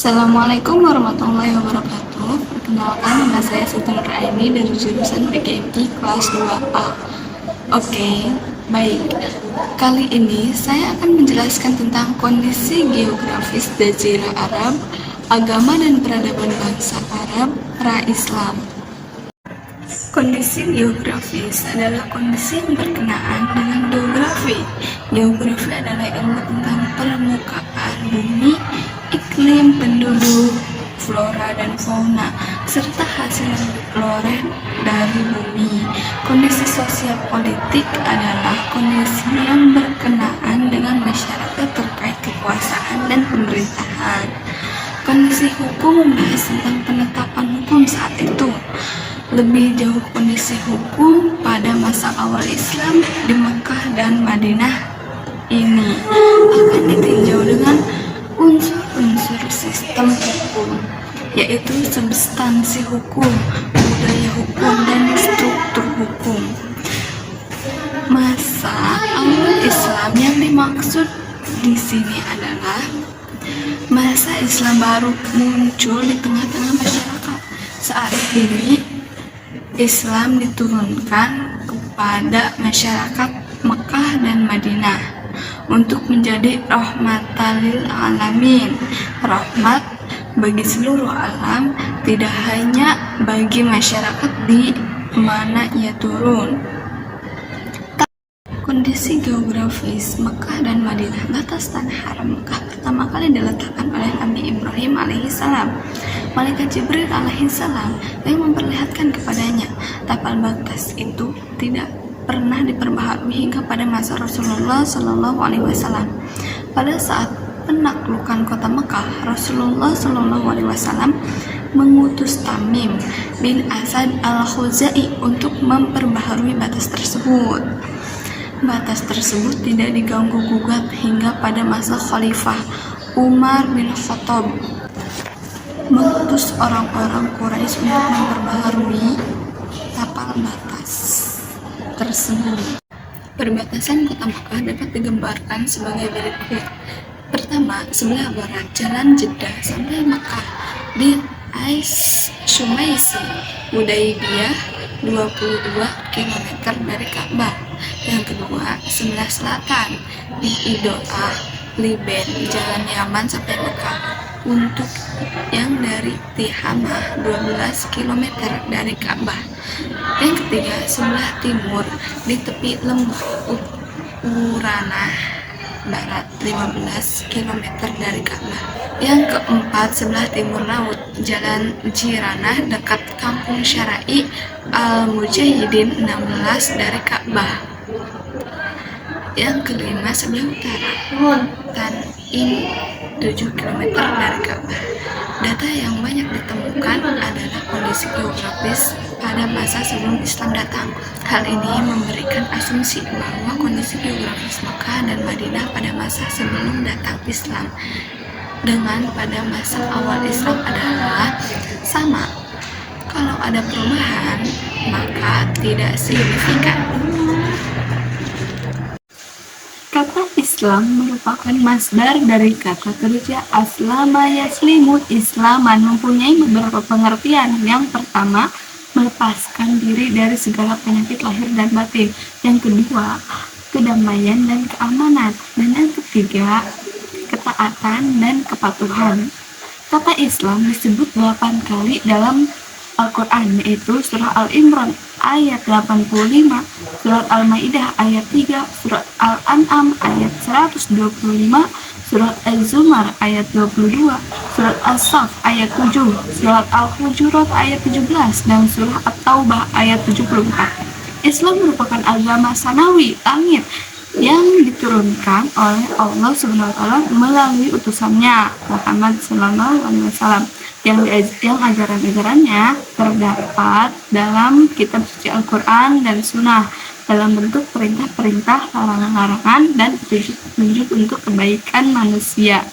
Assalamualaikum warahmatullahi wabarakatuh. Perkenalkan, nama saya Siti Nuraini dari jurusan PGMI kelas 2A. Oke, baik. Kali ini saya akan menjelaskan tentang kondisi geografis Jazirah Arab, agama dan peradaban bangsa Arab pra-Islam. Kondisi geografis adalah kondisi yang berkenaan dengan geografi. Geografi adalah ilmu tentang permukaan bumi, iklim, penduduk, flora dan fauna, serta hasil flora dari bumi. Kondisi sosial politik adalah kondisi yang berkenaan dengan masyarakat terkait kekuasaan dan pemerintahan. Kondisi hukum membahas tentang penetapan hukum saat itu. Lebih jauh, kondisi hukum pada masa awal Islam di Mekah dan Madinah ini akan ditinjau dengan unsur-unsur sistem hukum, yaitu substansi hukum, budaya hukum, dan struktur hukum. Masa awal Islam yang dimaksud di sini adalah masa Islam baru muncul di tengah-tengah masyarakat. Saat ini Islam diturunkan kepada masyarakat Mekah dan Madinah untuk menjadi rahmatan lil alamin, rahmat bagi seluruh alam, tidak hanya bagi masyarakat di mana ia turun. Kondisi geografis Mekah dan Madinah. Batas tanah haram Mekah pertama kali diletakkan oleh Nabi Ibrahim alaihissalam. Malaikat Jibril alaihissalam yang memperlihatkan kepadanya tapal batas itu tidak pernah diperbaharui hingga pada masa Rasulullah Shallallahu Alaihi Wasallam. Pada saat penaklukan kota Mekah, Rasulullah Shallallahu Alaihi Wasallam mengutus Tamim bin Asad al-Khuzai untuk memperbaharui batas tersebut. Batas tersebut tidak diganggu-gugat hingga pada masa Khalifah Umar bin Khattab mengutus orang-orang Quraisy untuk memperbaharui tapal batas tersebut. Perbatasan kota Mekah dapat digambarkan sebagai berikut. Pertama, sebelah barat jalan Jeddah sampai Mekah di Ais Sumaisi, Hudaybiyah 22 km dari Ka'bah. Yang kedua, sebelah selatan di Idoa, Liben, jalan Yaman sampai Mekah. Untuk yang dari Tihamah 12 km dari Ka'bah. Yang ketiga, sebelah timur di tepi lembah Uranah barat 15 km dari Ka'bah. Yang keempat, sebelah timur laut jalan Jiranah dekat kampung Syara'i Al-Mujahidin 16 dari Ka'bah. Yang kelima, sebelah utara Tan'im 7 km dari Ka'bah. Data yang banyak ditemukan adalah kondisi geografis pada masa sebelum Islam datang. Hal ini memberikan asumsi bahwa kondisi geografis Mekah dan Madinah pada masa sebelum datang Islam dengan pada masa awal Islam adalah sama. Kalau ada perubahan, maka tidak signifikan. Kata Islam merupakan masdar dari kata kerja aslama yaslimu. Islaman mempunyai beberapa pengertian. Yang pertama, melepaskan diri dari segala penyakit lahir dan batin. Yang kedua, kedamaian dan keamanan. Dan yang ketiga, ketaatan ketaatan dan kepatuhan. Kata Islam disebut 8 kali dalam Al-Quran, yaitu surah Al-Imran ayat 85, surat Al-Maidah ayat 3, surat Al-An'am ayat 125, surat Az-Zumar ayat 22, surat As-Saff ayat 7, surat Al-Hujurat ayat 17, dan surah At-Taubah ayat 74. Islam merupakan agama samawi langit yang diturunkan oleh Allah SWT melalui utusannya Muhammad SAW, yang ajaran-ajarannya terdapat dalam kitab suci Al-Quran dan Sunnah dalam bentuk perintah-perintah, larangan-larangan, dan petunjuk untuk kebaikan manusia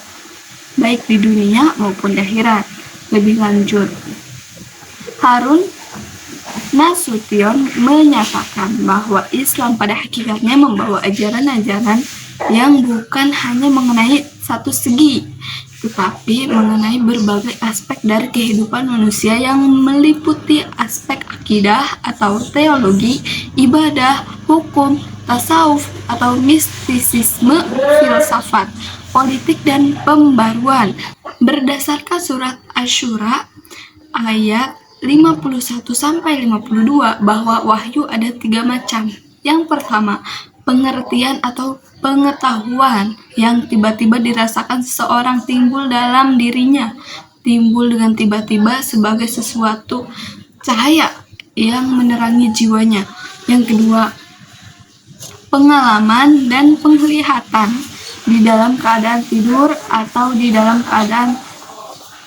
baik di dunia maupun di akhirat. Lebih lanjut, Harun Nasution menyatakan bahwa Islam pada hakikatnya membawa ajaran-ajaran yang bukan hanya mengenai satu segi, tetapi mengenai berbagai aspek dari kehidupan manusia yang meliputi aspek akidah atau teologi, ibadah, hukum, tasawuf atau mistisisme, filsafat, politik, dan pembaruan. Berdasarkan surat Asy-Syura ayat 51-52 bahwa wahyu ada 3 macam. Yang pertama, pengertian atau pengetahuan yang tiba-tiba dirasakan seseorang timbul dalam dirinya, timbul dengan tiba-tiba sebagai sesuatu cahaya yang menerangi jiwanya. Yang kedua, pengalaman dan penglihatan di dalam keadaan tidur atau di dalam keadaan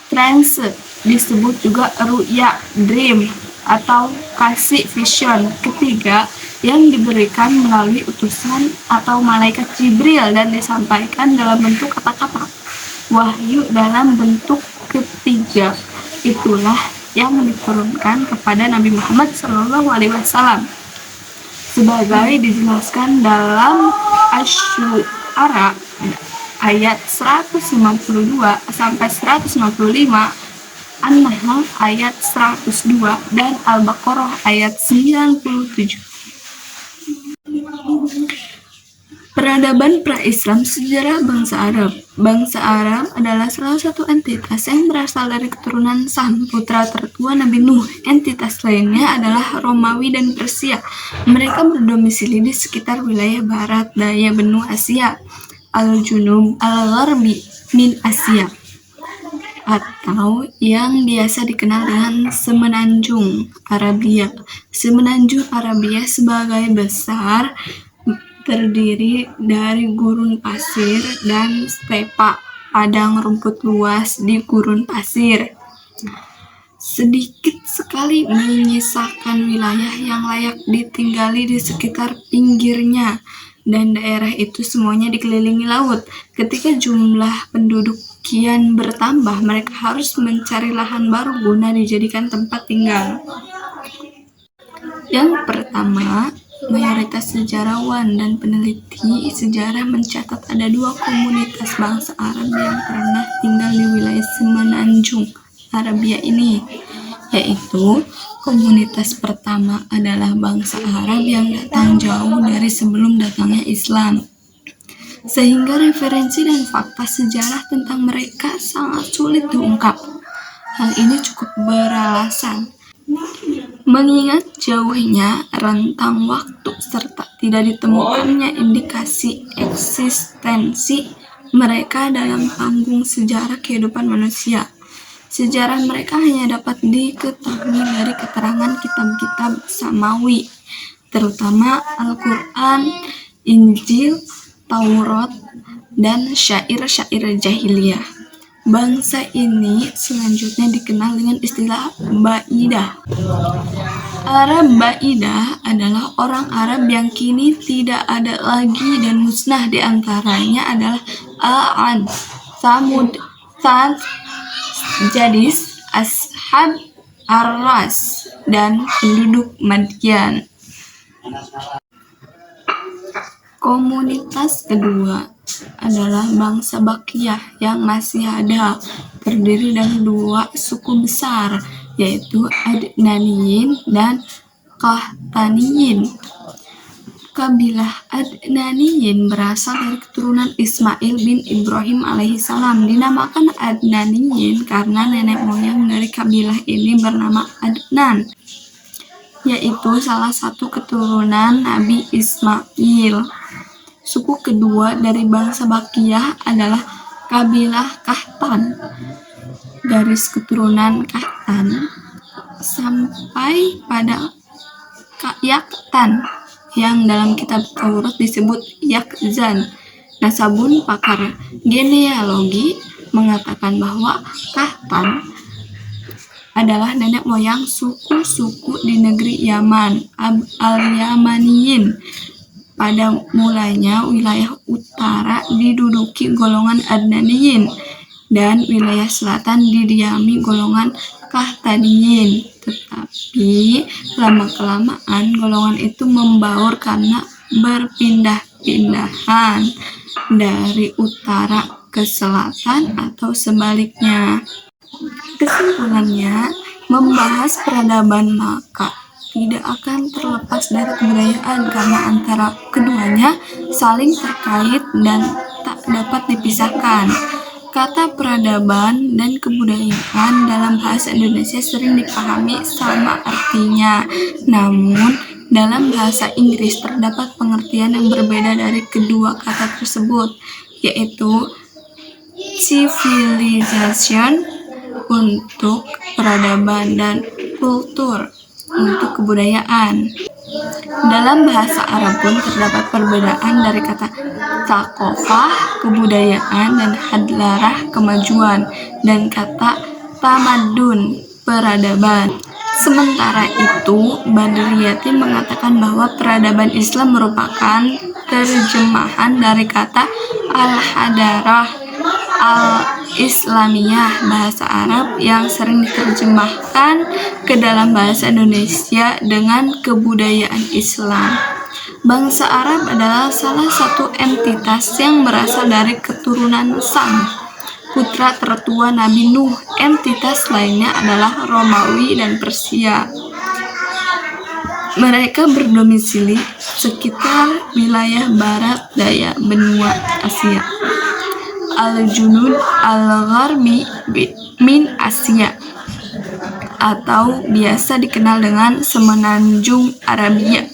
trance, disebut juga ru'ya, dream, atau kasih vision. Ketiga, yang diberikan melalui utusan atau malaikat Jibril dan disampaikan dalam bentuk kata-kata. Wahyu dalam bentuk ketiga itulah yang diturunkan kepada Nabi Muhammad SAW, sebagai dijelaskan dalam Asy-Syu'ara ayat 152-155, An-Nahl ayat 102, dan Al-Baqarah ayat 97. Peradaban pra-Islam. Sejarah bangsa Arab. Bangsa Arab adalah salah satu entitas yang berasal dari keturunan Sam, putra tertua Nabi Nuh. Entitas lainnya adalah Romawi dan Persia. Mereka berdomisili di sekitar wilayah barat daya benua Asia, Al-Junub Al-Gharbi min Asia, atau yang biasa dikenal dengan Semenanjung Arabia. Semenanjung Arabia sebagai besar terdiri dari gurun pasir dan stepa, padang rumput luas di gurun pasir. Sedikit sekali menyisakan wilayah yang layak ditinggali di sekitar pinggirnya, dan daerah itu semuanya dikelilingi laut. Ketika jumlah penduduk kian bertambah, mereka harus mencari lahan baru guna dijadikan tempat tinggal. Yang pertama, mayoritas sejarawan dan peneliti sejarah mencatat ada 2 komunitas bangsa Arab yang pernah tinggal di wilayah Semenanjung Arabia ini, yaitu komunitas pertama adalah bangsa Arab yang datang jauh dari sebelum datangnya Islam, sehingga referensi dan fakta sejarah tentang mereka sangat sulit diungkap. Hal ini cukup beralasan, mengingat jauhnya rentang waktu serta tidak ditemukannya indikasi eksistensi mereka dalam panggung sejarah kehidupan manusia. Sejarah mereka hanya dapat diketahui dari keterangan kitab-kitab samawi, terutama Al-Quran, Injil, Taurat, dan syair-syair jahiliyah. Bangsa ini selanjutnya dikenal dengan istilah Baidah. Arab Baidah adalah orang Arab yang kini tidak ada lagi dan musnah. Di antaranya adalah Ad, Samud, Sad, Jadis, Ashab, Ar-Ras, dan penduduk Madian. Komunitas kedua adalah bangsa Bakiyah yang masih ada, terdiri dari 2 suku besar, yaitu Adnaniyin dan Qahtaniyin. Kabilah Adnaniyin berasal dari keturunan Ismail bin Ibrahim alaihissalam. Dinamakan Adnaniyin karena nenek moyang dari kabilah ini bernama Adnan, yaitu salah satu keturunan Nabi Ismail. Suku kedua dari bangsa Bakiyah adalah kabilah Kahtan. Garis keturunan Kahtan sampai pada Yaktan yang dalam kitab Taurat disebut Yakzan. Nasabun, pakar genealogi, mengatakan bahwa Kahtan adalah nenek moyang suku-suku di negeri Yaman, Al-Yamaniyin. Pada mulanya wilayah utara diduduki golongan Adnaniyin dan wilayah selatan didiami golongan Kahtaniyin. Tetapi lama-kelamaan golongan itu membaur karena berpindah-pindahan dari utara ke selatan atau sebaliknya. Kesimpulannya, membahas peradaban maka tidak akan terlepas dari kebudayaan karena antara keduanya saling terkait dan tak dapat dipisahkan. Kata peradaban dan kebudayaan dalam bahasa Indonesia sering dipahami sama artinya, namun dalam bahasa Inggris terdapat pengertian yang berbeda dari kedua kata tersebut, yaitu civilization untuk peradaban dan kultur untuk kebudayaan. Dalam bahasa Arab pun terdapat perbedaan dari kata takofah, kebudayaan, dan hadlarah, kemajuan, dan kata tamadun, peradaban. Sementara itu, Badriyati mengatakan bahwa peradaban Islam merupakan terjemahan dari kata al-hadarah, al-islamiyah, bahasa Arab yang sering diterjemahkan ke dalam bahasa Indonesia dengan kebudayaan Islam. Bangsa Arab adalah salah satu entitas yang berasal dari keturunan Sam, putra tertua Nabi Nuh. Entitas lainnya adalah Romawi dan Persia. Mereka berdomisili sekitar wilayah barat daya benua Asia. Al-Junud Al-Gharbi min Asia, atau biasa dikenal dengan Semenanjung Arabia.